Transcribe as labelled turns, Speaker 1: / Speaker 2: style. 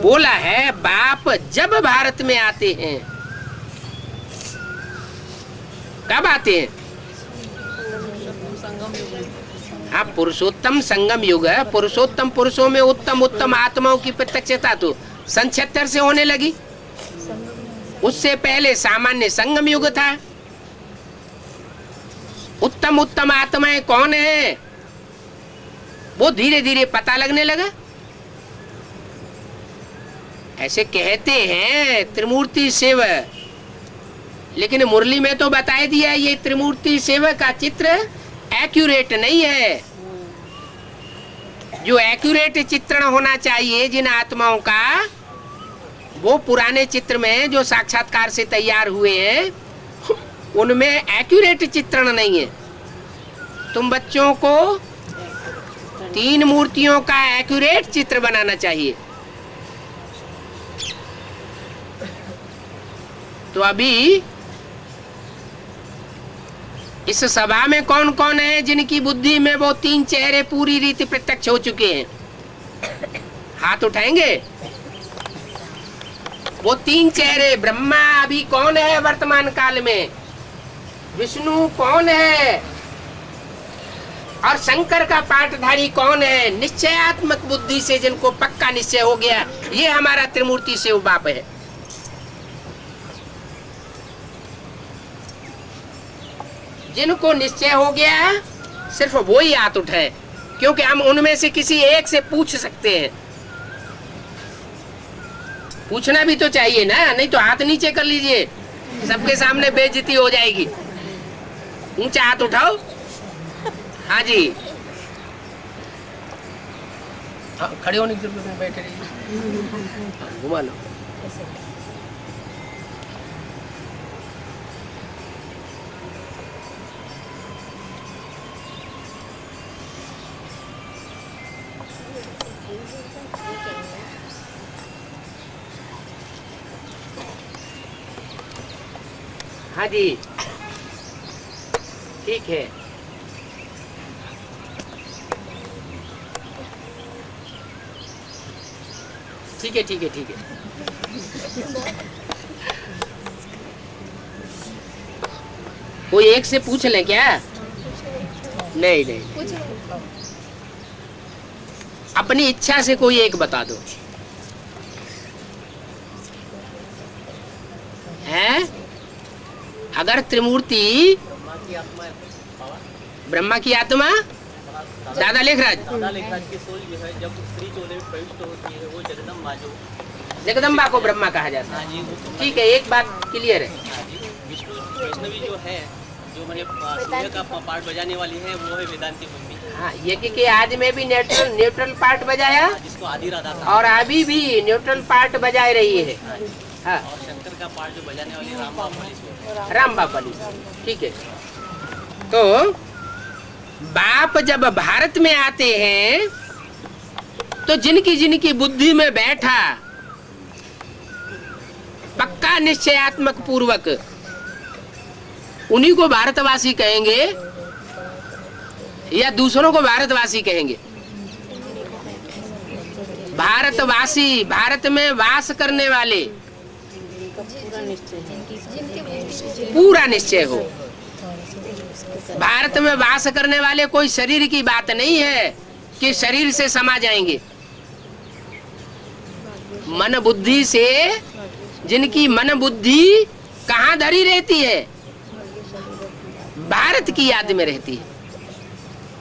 Speaker 1: बोला है बाप जब भारत में आते हैं। कब आते हैं? हाँ, पुरुषोत्तम संगम युग है। पुरुषोत्तम पुरुषों में उत्तम उत्तम आत्माओं की प्रत्यक्षता तो सन 76 से होने लगी। उससे पहले सामान्य संगम युग था। उत्तम उत्तम आत्माएं कौन है वो धीरे धीरे पता लगने लगा। ऐसे कहते हैं त्रिमूर्ति शिव, लेकिन मुरली में तो बता दिया ये त्रिमूर्ति शिव का चित्र एक्यूरेट नहीं है। जो एक्यूरेट चित्रण होना चाहिए जिन आत्माओं का, वो पुराने चित्र में जो साक्षात्कार से तैयार हुए हैं उनमें एक्यूरेट चित्रण नहीं है। तुम बच्चों को 3 मूर्तियों का एक्यूरेट चित्र बनाना चाहिए। तो अभी इस सभा में कौन कौन है जिनकी बुद्धि में वो 3 चेहरे पूरी रीति प्रत्यक्ष हो चुके हैं? हाथ उठाएंगे। वो 3 चेहरे, ब्रह्मा अभी कौन है वर्तमान काल में, विष्णु कौन है, और शंकर का पाठधारी कौन है? निश्चयात्मक बुद्धि से जिनको पक्का निश्चय हो गया, ये हमारा त्रिमूर्ति शिव बाप है। जिनको निश्चय हो गया सिर्फ वो ही हाथ उठाए, क्योंकि हम उनमें से किसी एक से पूछ सकते हैं। पूछना भी तो चाहिए ना, नहीं तो हाथ नीचे कर लीजिए, सबके सामने बेइज्जती हो जाएगी। ऊंचा हाथ उठाओ। हाँ जी, खड़े होने की जरूरत नहीं, बैठे रहिए। घुमा लो। हाँ जी, ठीक है। ठीक है, ठीक है, ठीक है। कोई एक से पूछ ले क्या? नहीं नहीं, अपनी इच्छा से कोई एक बता दो। हैं? अगर त्रिमूर्ति ब्रह्मा की आत्मा, दादा लेखराज की सोल जो है जब स्त्री चोले में प्रविष्ट होती है वो जगदम्बा, जो जगदम्बा को ब्रह्मा कहा जाता है। ठीक है, एक बात क्लियर है। विष्णु वैष्णवी जो है, जो मैंने सूर्य का पार्ट बजाने वाली है, वो है वेदांती मम्मी। हाँ, यज्ञ के आदि में भी न्यूट्रल पार्ट बजाया, जिसको आदि राधा, और अभी भी न्यूट्रल पार्ट बजाए रही है। हाँ, और शंकर का पार्ट जो बजाने वाली राम बापाली। ठीक है, तो बाप जब भारत में आते हैं तो जिनकी जिनकी बुद्धि में बैठा पक्का निश्चयात्मक पूर्वक, उन्हीं को भारतवासी कहेंगे या दूसरों को भारतवासी कहेंगे? भारतवासी, भारत में वास करने वाले, पूरा निश्चय हो। भारत में वास करने वाले कोई शरीर की बात नहीं है कि शरीर से समा जाएंगे। मन बुद्धि से, जिनकी मन बुद्धि कहाँ धरी रहती है? भारत की याद में रहती है।